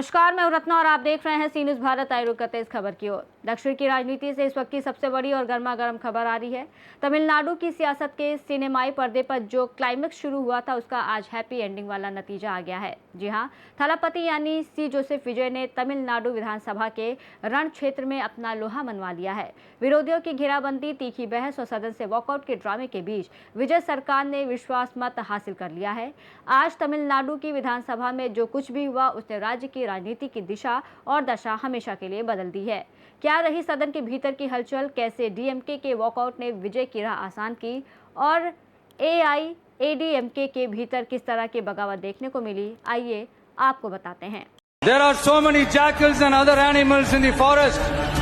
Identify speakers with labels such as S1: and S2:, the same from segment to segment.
S1: नमस्कार, मैं हूं रत्ना और आप देख रहे हैं सी न्यूज़ भारत। आए रुक करते इस खबर की ओर। दक्षिण की राजनीति से इस वक्त की सबसे बड़ी और गर्मा गर्म खबर आ रही है। तमिलनाडु की सियासत के सिनेमाई पर्दे पर जो क्लाइमेक्स शुरू हुआ था, उसका आज हैप्पी एंडिंग वाला नतीजा आ गया है। जी हां, थलापति यानी सी जोसेफ विजय ने तमिलनाडु विधानसभा के रण क्षेत्र में अपना लोहा मनवा लिया है। विरोधियों की घेराबंदी, तीखी बहस और सदन से वॉकआउट के ड्रामे के बीच विजय सरकार ने विश्वास मत हासिल कर लिया है। आज तमिलनाडु की विधानसभा में जो कुछ भी हुआ, उसने राज्य की राजनीति की दिशा और दशा हमेशा के लिए बदल दी है। क्या रही सदन के भीतर की हलचल, कैसे डीएमके के वॉकआउट ने विजय की राह आसान की और एआईएडीएमके के भीतर किस तरह की बगावत देखने को मिली, आइए आपको बताते हैं।
S2: There are so many jackals and other animals in the forest,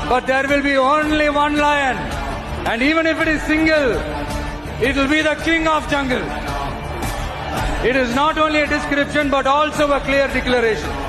S2: but there will be only one lion. And even if it is single, it will be the king of jungle. It is not only a description, but also a clear declaration.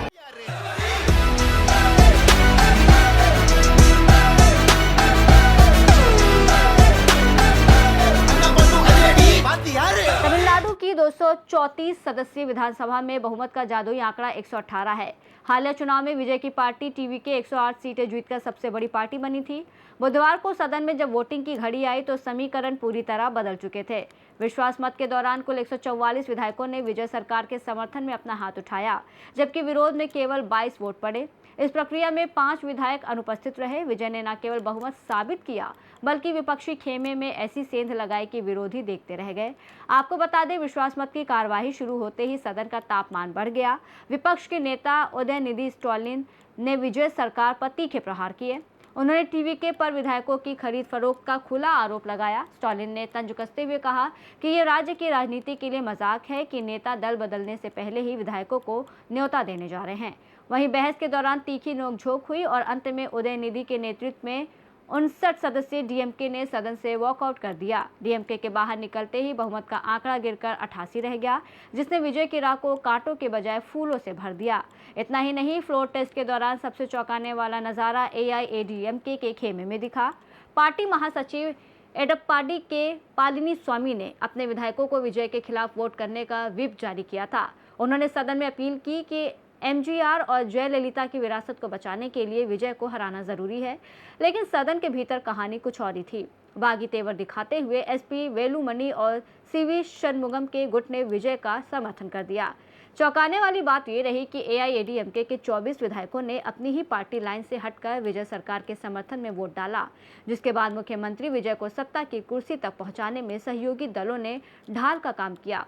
S1: Tamil Nadu की 234 सदस्यीय विधानसभा में बहुमत का जादुई आंकड़ा 118 है। हालिया चुनाव में विजय की पार्टी टीवीके 108 सीटें जीतकर सबसे बड़ी पार्टी बनी थी। बुधवार को सदन में जब वोटिंग की घड़ी आई तो समीकरण पूरी तरह बदल चुके थे। विश्वास मत के दौरान कुल 144 विधायकों ने विजय सरकार के समर्थन में अपना हाथ उठाया, जबकि विरोध में केवल 22 वोट पड़े। इस प्रक्रिया में 5 विधायक अनुपस्थित रहे। विजय ने न केवल बहुमत साबित किया, बल्कि विपक्षी खेमे में ऐसी सेंध लगाई कि विरोधी देखते रह गए। आपको बता दें, विश्वास मत की कार्यवाही शुरू होते ही सदन का तापमान बढ़ गया। विपक्ष के नेता उदयनिधि स्टालिन ने विजय सरकार पर तीखे प्रहार किए। उन्होंने टीवीके पर विधायकों की खरीद फरोख्त का खुला आरोप लगाया। स्टालिन ने तंज कसते हुए कहा कि ये राज्य की राजनीति के लिए मजाक है कि नेता दल बदलने से पहले ही विधायकों को न्योता देने जा रहे हैं। वहीं बहस के दौरान तीखी नोकझोंक हुई और अंत में उदयनिधि के नेतृत्व में 59 सदस्यीय डीएमके ने सदन से वॉकआउट कर दिया। डीएमके के बाहर निकलते ही बहुमत का आंकड़ा गिरकर 88 रह गया, जिसने विजय की राह को कांटों के बजाय फूलों से भर दिया। इतना ही नहीं, फ्लोर टेस्ट के दौरान सबसे चौंकाने वाला नजारा एआईएडीएमके के खेमे में दिखा। पार्टी महासचिव एडप्पाडी के पलानीस्वामी ने अपने विधायकों को विजय के खिलाफ वोट करने का व्हिप जारी किया था। उन्होंने सदन में अपील की कि एमजीआर और जयललिता की विरासत को बचाने के लिए विजय को हराना जरूरी है, लेकिन सदन के भीतर कहानी कुछ और ही थी। बागी तेवर दिखाते हुए एसपी वेलुमणि और सीवी षणमुगम के गुट ने विजय का समर्थन कर दिया। चौंकाने वाली बात यह रही कि एआईएडीएमके के 24 विधायकों ने अपनी ही पार्टी लाइन से हटकर विजय सरकार के समर्थन में वोट डाला, जिसके बाद मुख्यमंत्री विजय को सत्ता की कुर्सी तक पहुंचाने में सहयोगी दलों ने ढाल का काम किया।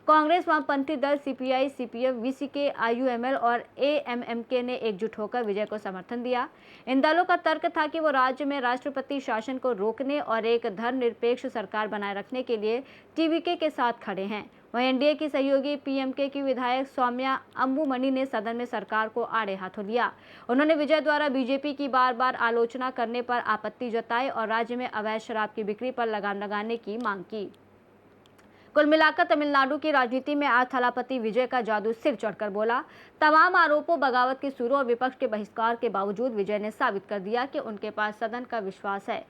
S1: कांग्रेस, वामपंथी दल सीपीआई, सीपीएफ, वीसीके, आईयूएमएल और एएमएमके ने एकजुट होकर विजय को समर्थन दिया। इन दलों का तर्क था कि वो राज्य में राष्ट्रपति शासन को रोकने और एक धर्मनिरपेक्ष सरकार बनाए रखने के लिए टीवीके के साथ खड़े हैं। वहीं एनडीए की सहयोगी पीएमके की विधायक सौम्या अंबुमणि ने सदन में सरकार को आड़े हाथों लिया। उन्होंने विजय द्वारा बीजेपी की बार बार आलोचना करने पर आपत्ति जताई और राज्य में अवैध शराब की बिक्री पर लगाम लगाने की मांग की। कुल मिलाकर तमिलनाडु की राजनीति में आज थलापति विजय का जादू सिर चढ़कर बोला। तमाम आरोपों, बगावत की सुरों और विपक्ष के बहिष्कार के बावजूद विजय ने साबित कर दिया कि उनके पास सदन का विश्वास है।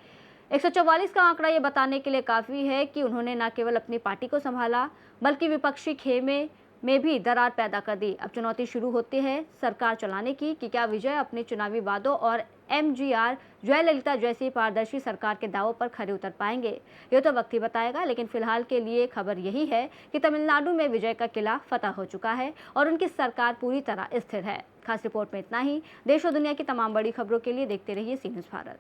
S1: 144 का आंकड़ा ये बताने के लिए काफी है कि उन्होंने न केवल अपनी पार्टी को संभाला, बल्कि विपक्षी खेमे में भी दरार पैदा कर दी। अब चुनौती शुरू होती है सरकार चलाने की कि क्या विजय अपने चुनावी वादों और एमजीआर, जयललिता जैसी पारदर्शी सरकार के दावों पर खरे उतर पाएंगे। ये तो वक्त ही बताएगा, लेकिन फिलहाल के लिए खबर यही है कि तमिलनाडु में विजय का किला फतह हो चुका है और उनकी सरकार पूरी तरह स्थिर है। खास रिपोर्ट में इतना ही। देश और दुनिया की तमाम बड़ी खबरों के लिए देखते रहिए सी न्यूज़ भारत।